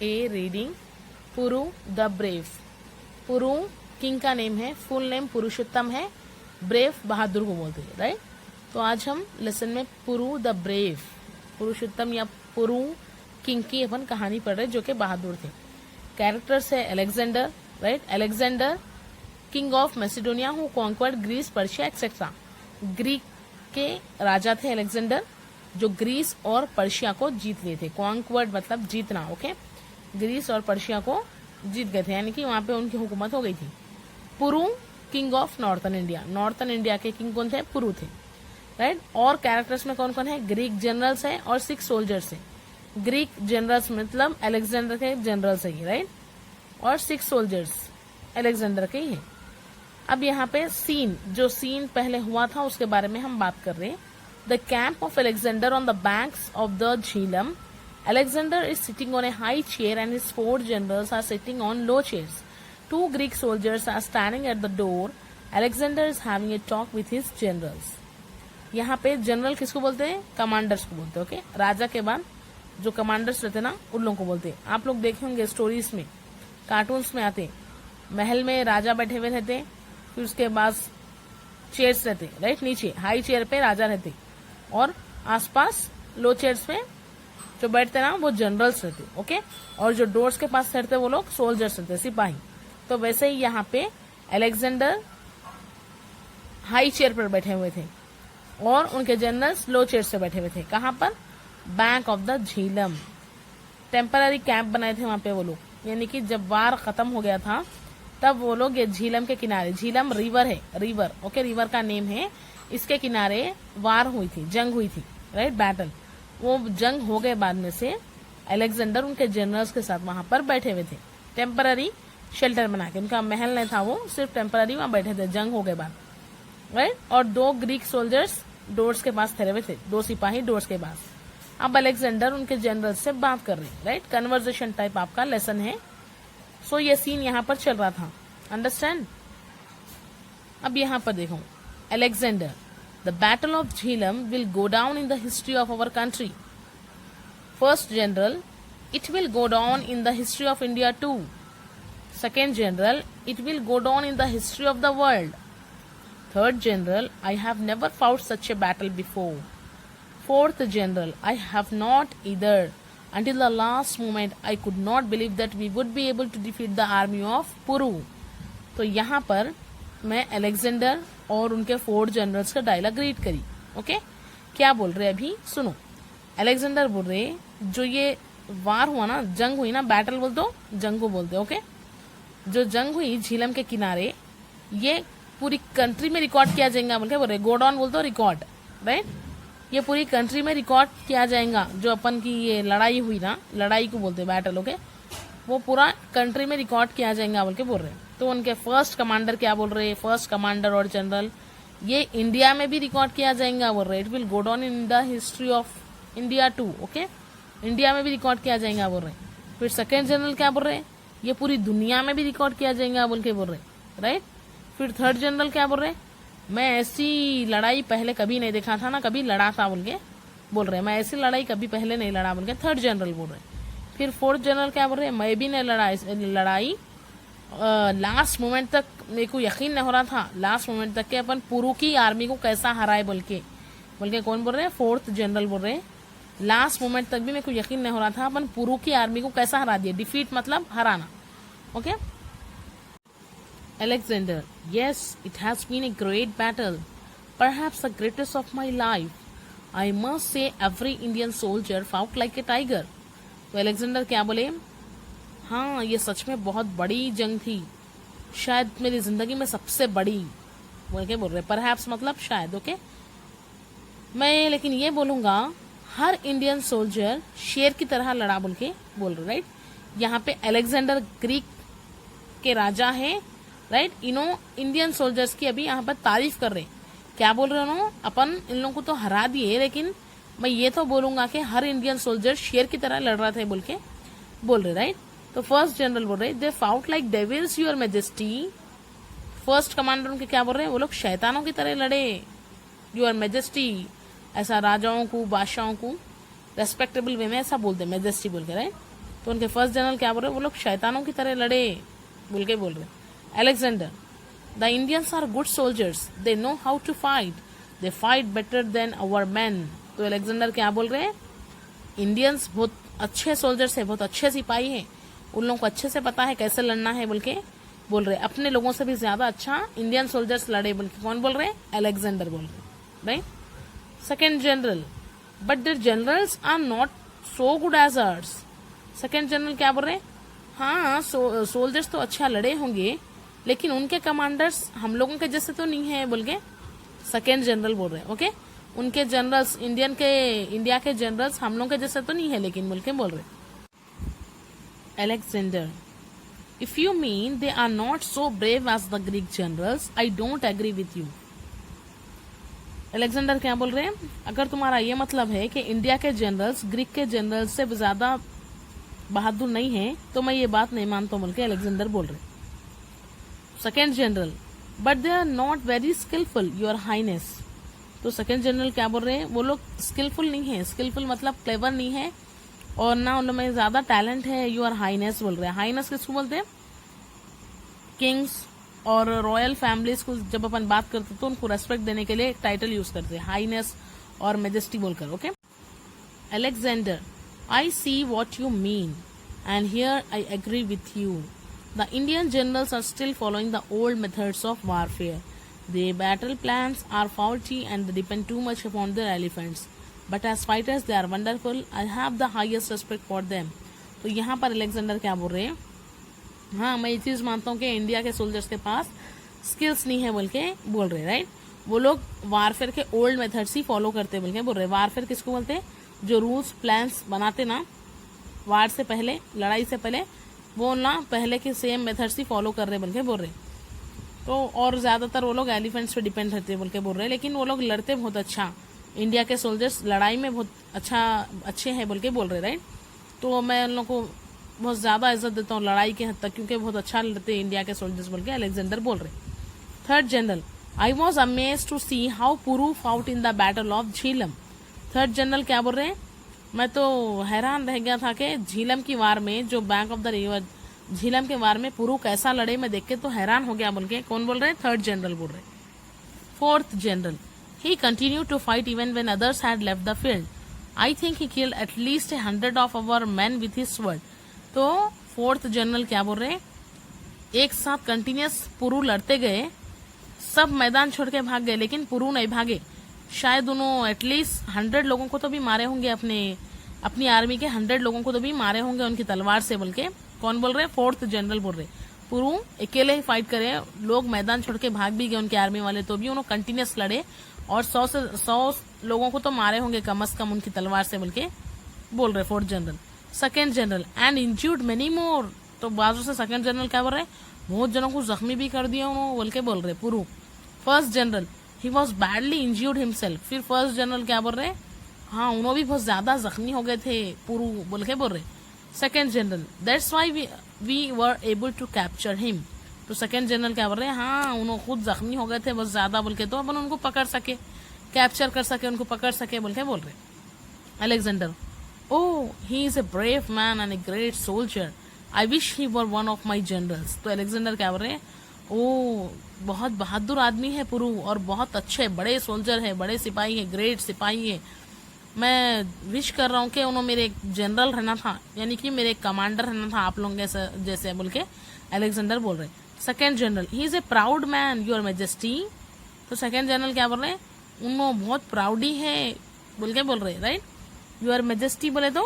A reading Puru the brave. Puru king का name है, full name पुरुषोत्तम है, brave बहादुर को बोलते हैं, राइट। तो आज हम लेसन में पुरु द ब्रेव, पुरुषोत्तम या पुरु किंग की अपन कहानी पढ़ रहे जो कि बहादुर थे। कैरेक्टर्स है Alexander, right. Alexander king of Macedonia who conquered Greece Persia etcetera. Greek के राजा थे अलेक्जेंडर जो ग्रीस और पर्शिया को जीत लिए थे। कॉन्क्वर्ड मतलब जीतना, ओके। ग्रीस और पर्शिया को जीत गए थे, यानी कि वहां पे उनकी हुकूमत हो गई थी। Puru king of northern India, northern India के किंग कौन थे? पुरु थे, राइट। और कैरेक्टर्स में कौन कौन है? ग्रीक जनरल्स है और 6 सोल्जर्स है। ग्रीक जनरल्स मतलब अलेक्जेंडर के जनरल्स है, राइट। और 6 सोल्जर्स अलेक्जेंडर के ही है। अब यहाँ पे सीन, जो सीन पहले हुआ था उसके बारे में हम बात कर रहे हैं। The camp of Alexander on the banks of the Jhelum. Alexander is sitting on a high chair and his 4 generals are sitting on low chairs. 2 Greek soldiers are standing at the door. Alexander is having a talk with his generals. यहाँ पे general किसको बोलते हैं? Commanders को बोलते हैं, okay. राजा के बाद जो कमांडर्स रहते ना उन लोगों को बोलते हैं। आप लोग देखे होंगे स्टोरीज में, कार्टून्स में आते, महल में राजा बैठे हुए रहते, फिर उसके बाद चेयर्स रहते, राइट। नीचे हाई चेयर पे राजा रहते और आसपास लो चेयर्स पे जो बैठते ना वो जनरल्स रहते, ओके। और जो डोर्स के पास बैठते वो लोग सोल्जर्स रहते, सिपाही। तो वैसे ही यहाँ पे अलेक्जेंडर हाई चेयर पर बैठे हुए थे और उनके जनरल्स लो चेयर से बैठे हुए थे। कहाँ पर? Bank of the Jhelum. Temporary camp बनाए थे वहां पे वो लोग, यानी कि जब वार खत्म हो गया था तब वो लोग ये झीलम के किनारे, झीलम रिवर है, रिवर, ओके, रिवर का नेम है, इसके किनारे वार हुई थी, जंग हुई थी, राइट, बैटल। वो जंग हो गए बाद में से अलेक्जेंडर उनके जनरल्स के साथ वहां पर बैठे हुए थे, टेम्पररी शेल्टर बना के। उनका महल नहीं था, वो सिर्फ टेम्पररी वहां बैठे थे जंग हो गए बाद, राइट। और 2 ग्रीक सोल्जर्स डोर्स के पास ठहरे हुए थे, 2 सिपाही डोर्स के पास। अब अलेक्जेंडर उनके जनरल से बात कर रहे, राइट। कन्वर्सेशन टाइप आपका लेसन है। सो ये सीन यहाँ पर चल रहा था, अंडरस्टैंड। अब यहाँ पर देखो, Alexander, the battle of Jhelum will go down in the history of our country. First general, it will go down in the history of India too. Second general, it will go down in the history of the world. Third general, I have never fought such a battle before. Fourth general, I have not either. Until the last moment, I could not believe that we would be able to defeat the army of Puru. तो यहाँ पर मैं Alexander और उनके 4 generals का dialogue read करी, okay. क्या बोल रहे अभी सुनो। अलेक्जेंडर बोल रहे जो ये वार हुआ ना, जंग हुई ना, बैटल बोल दो, जंग को बोलते, ओके। जो जंग हुई झीलम के किनारे, ये पूरी कंट्री में रिकॉर्ड किया जाएगा बोल के बोल रहे। गो डाउन बोल दो, रिकॉर्ड, राइट। ये पूरी कंट्री में रिकॉर्ड किया जाएगा। जो अपन की ये लड़ाई हुई ना, लड़ाई को बोलते बैटल, ओके, वो पूरा कंट्री में रिकॉर्ड किया जाएगा बोल के बोल रहे। तो उनके फर्स्ट कमांडर क्या बोल रहे? फर्स्ट कमांडर और जनरल, ये इंडिया में भी रिकॉर्ड किया जाएगा बोल रहे। It will go down in the history of India too, okay, India में भी रिकॉर्ड किया जाएगा बोल रहे। फिर सेकेंड जनरल क्या बोल रहे? ये पूरी दुनिया में भी रिकॉर्ड किया जाएगा बोल के बोल रहे, राइट। फिर थर्ड जनरल क्या बोल रहे? मैं ऐसी लड़ाई पहले कभी नहीं देखा था ना, कभी लड़ा था बोल के बोल रहे। मैं ऐसी लड़ाई कभी पहले नहीं लड़ा बोल के थर्ड जनरल बोल रहे। फिर फोर्थ जनरल क्या बोल रहे? मैं भी नहीं लड़ाई लास्ट मोमेंट तक मेरे को यकीन नहीं हो रहा था, लास्ट मोमेंट तक के अपन पुरु की आर्मी को कैसा हराए बोल के कौन बोल रहे हैं? फोर्थ जनरल बोल रहे। लास्ट मोमेंट तक भी मेरे को यकीन नहीं हो रहा था अपन पुरु की आर्मी को कैसा हरा दिया। डिफीट मतलब हराना, okay. Alexander, yes, it has been a great battle, perhaps the greatest of my life. I must say every Indian soldier fought like a tiger. तो अलेक्जेंडर क्या बोले? हाँ, ये सच में बहुत बड़ी जंग थी, शायद मेरी जिंदगी में सबसे बड़ी बोल के बोल रहे। परहैप्स मतलब शायद, ओके। मैं लेकिन ये बोलूंगा हर इंडियन सोल्जर शेर की तरह लड़ा बोल के बोल रहे, राइट। यहाँ पे अलेक्जेंडर ग्रीक के राजा है, राइट। इन्हों इंडियन सोल्जर्स की अभी यहाँ पर तारीफ कर रहे। क्या बोल रहे उन्होंने? अपन इन लोगों को तो हरा दिए, लेकिन मैं ये तो बोलूंगा कि हर इंडियन सोल्जर शेर की तरह लड़ रहा था बोल के बोल रहे, राइट। तो फर्स्ट जनरल बोल रहे they fought like devils your majesty. First commander उनके क्या बोल रहे हैं? वो लोग शैतानों की तरह लड़े, योर मैजेस्टी। ऐसा राजाओं को, बादशाहों को रेस्पेक्टेबल वे में ऐसा बोलते, मैजेस्टी बोल के, राइट। तो उनके फर्स्ट जनरल क्या बोल रहे, वो लोग शैतानों की तरह लड़े बोल के बोल रहे। Alexander, the Indians are good soldiers, they know how to fight, they fight better than our man. तो अलेक्जेंडर क्या बोल रहे हैं, इंडियंस बहुत अच्छे सोल्जर्स है, बहुत अच्छे सिपाही हैं, उन लोगों को अच्छे से पता है कैसे लड़ना है बोल के बोल रहे। अपने लोगों से भी ज्यादा अच्छा इंडियन सोल्जर्स लड़े बोल के कौन बोल रहे, अलेक्जेंडर बोल रहे, right. Second general, but their generals are not so good as ours. Second general क्या बोल रहे, हाँ सोल्जर्स तो अच्छा लड़े होंगे लेकिन उनके कमांडर्स हम लोगों के जैसे तो नहीं है बोल के सेकेंड जनरल बोल रहे। ओके, उनके जनरल्स इंडिया के जनरल्स हम लोगों के जैसे तो नहीं है लेकिन बोल के बोल रहे। Alexander, if you mean they are not so brave as the Greek generals, I don't agree with you. Alexander क्या बोल रहे हैं, अगर तुम्हारा ये मतलब है कि इंडिया के जनरल्स ग्रीक के जनरल्स से ज्यादा बहादुर नहीं है तो मैं ये बात नहीं मानता बोल के अलेक्जेंडर बोल रहे। Second general, but they are not very skillful your highness. तो सेकेंड जनरल क्या बोल रहे हैं, वो लोग स्किलफुल नहीं है, स्किलफुल मतलब क्लेवर नहीं है और ना उन लोग में ज्यादा टैलेंट है, योर हाइनेस बोल रहे हैं। हाइनेस किसको बोलते हैं, किंग्स और रॉयल फैमिलीज को जब अपन बात करते तो उनको रेस्पेक्ट देने के लिए एक टाइटल यूज करते हैं, हाइनेस और मेजेस्टी बोलकर। Okay, Alexander, I see what you mean, and here I agree with you. The Indian generals are still following the old methods of warfare. Their battle plans are faulty and they depend too much upon their elephants. But as fighters, they are wonderful. I have the highest respect for them. तो यहाँ पर Alexander क्या बोल रहे हैं, हाँ मैं ये चीज मानता हूँ कि इंडिया के सोल्जर्स के पास स्किल्स नहीं है बोल के बोल रहे, राइट। वो लोग वारफेयर के ओल्ड मेथड्स ही फॉलो करते बोल के बोल रहे। वारफेयर किसको बोलते हैं, जो रूल्स प्लान्स बनाते ना वार से पहले, लड़ाई से पहले, वो ना पहले के सेम मेथड्स ही फॉलो कर रहे बोल के बोल रहे। तो और ज्यादातर वो लोग एलिफेंट्स पे डिपेंड रहते बोल के बोल रहे, लेकिन वो लोग लड़ते बहुत अच्छा, इंडिया के सोल्जर्स लड़ाई में बहुत अच्छे हैं बोल के बोल रहे, राइट। तो मैं उन लोग को बहुत ज्यादा इज्जत देता हूँ लड़ाई के हद तक, क्योंकि बहुत अच्छा लड़ते इंडिया के सोल्जर्स बोल के अलेक्जेंडर बोल रहे। Third general, I was amazed to see how Puru fought in the battle of Jhelum. Third general क्या बोल रहे हैं, मैं तो हैरान रह गया था कि झीलम की वार में, जो बैंक ऑफ द रिवर झीलम के वार में पुरू कैसा लड़े, मैं देख के तो हैरान हो गया बोल के कौन बोल रहे, थर्ड जनरल बोल रहे। Fourth general, he continued to fight even when others had left the field, I think he killed at least 100 of our man with his sword. तो फोर्थ जनरल क्या बोल रहे, एक साथ कंटिन्यूस पुरू लड़ते गए, सब मैदान छोड़ के भाग गए लेकिन पुरू नहीं भागे, शायद उन्होंने एटलीस्ट 100 लोगों को तो भी मारे होंगे, अपनी आर्मी के 100 लोगों को तो भी मारे होंगे उनकी तलवार से बोल के कौन बोल रहे, फोर्थ जनरल बोल रहे। पुरू अकेले ही फाइट करे, लोग मैदान छोड़ के भाग भी गए उनके आर्मी वाले, तो भी उन्होंने कंटिन्यूस लड़े और 100 लोगों को तो मारे होंगे कम से कम उनकी तलवार से बोल के बोल रहे fourth general. Second general, and इंज्यूर्ड many more. तो बाजू से सेकेंड जनरल क्या बोल रहे, बहुत जनों को जख्मी भी कर दिया उन्होंने बोल के बोल रहे पुरू। First general, he was badly इंज्यूर्ड himself. फिर फर्स्ट जनरल क्या बोल रहे, हाँ उन्होंने भी बहुत ज्यादा जख्मी हो गए थे पुरू बोल के बोल रहे। Second general, that's why we were able to capture him. तो सेकेंड जनरल क्या बोल रहे, हाँ उन्होंने खुद जख्मी हो गए थे बहुत ज्यादा बोल के, तो अपन उनको पकड़ सके, कैप्चर कर सके, उनको पकड़ सके बोल के बोल रहे। Alexander, oh he is a brave man and a great soldier, I wish he were one of my generals. तो अलेक्जेंडर क्या बोल रहे, ओ बहुत बहादुर आदमी है पुरू और बहुत अच्छे बड़े सोल्जर है, बड़े सिपाही है, ग्रेट सिपाही है, मैं विश कर रहा हूँ कि उन्होंने मेरे एक जनरल रहना था, यानी कि मेरे एक कमांडर रहना था आप लोगों जैसे बोल के अलेक्जेंडर बोल रहे। Second general, he is a proud man your majesty. तो सेकेंड जनरल क्या बोल रहे, उन्होंने बहुत प्राउडी है बोल के बोल रहे, राइट। योर मेजेस्टी बोले तो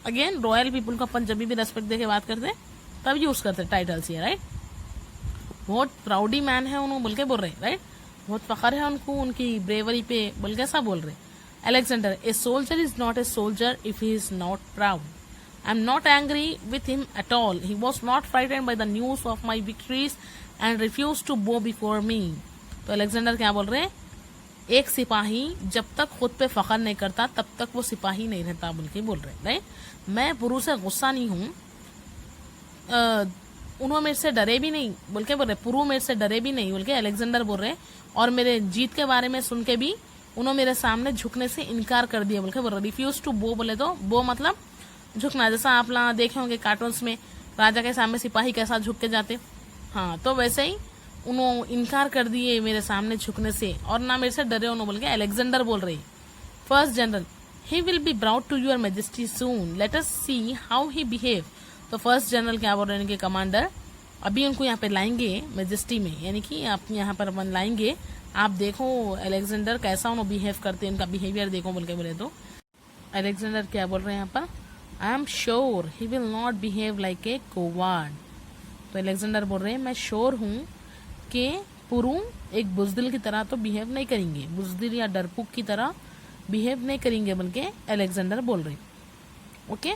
अगेन रॉयल पीपल को अपन जब भी रेस्पेक्ट दे के बात करते तब यूज करते टाइटल्स ये, राइट। बहुत प्राउडी मैन है उन्होंने बोल के बोल रहे, राइट। बहुत फखर है उनको उनकी ब्रेवरी पे बोल के ऐसा बोल रहे। Alexander, a soldier is not a soldier if he is not proud. I'm not angry with him at all. He was not frightened by the news of my victories and refused to bow before me. तो Alexander क्या बोल रहे हैं, एक सिपाही जब तक खुद पे फखर नहीं करता तब तक वो सिपाही नहीं रहता बोल के बोल रहे, राइट। मैं पुरू से गुस्सा नहीं हूँ, उन्होंने मेरे से डरे भी नहीं बोल के बोल रहे, पुरू मेरे से डरे भी नहीं बोल के अलेक्जेंडर बोल रहे, और मेरे जीत के बारे में सुन के भी उन्होंने मेरे सामने झुकने से इनकार कर दिया बोल के बोल रहे। रिफ्यूज टू बो बोले तो बो मतलब झुकना, जैसा आप लोग देखे होंगे कार्टून्स में राजा के सामने सिपाही कैसा झुक के जाते, हाँ तो वैसे ही उन्होंने इनकार कर दिए मेरे सामने झुकने से और ना मेरे से डरे। उन्होंने बोल के अलेक्जेंडर बोल रही, first general he will be brought to your majesty soon, let us see how he behave. तो फर्स्ट जनरल क्या बोल रहे हैं इनके कमांडर, अभी उनको यहाँ पे लाएंगे मेजेस्टी में, यानी कि आप यहाँ पर अपन लाएंगे, आप देखो अलेक्जेंडर कैसा उन्होंने बिहेव करते हैं, उनका बिहेवियर देखो बोल के बोले। तो अलेक्जेंडर क्या बोल रहे हैं यहाँ पर, I am sure he will not behave like a coward. तो अलेक्जेंडर बोल रहे हैं मैं श्योर हूँ कि पुरु एक बुजदिल की तरह तो बिहेव नहीं करेंगे, बुजदिल या डरपुक की तरह बिहेव नहीं करेंगे, बल्कि अलेक्जेंडर बोल रहे। ओके।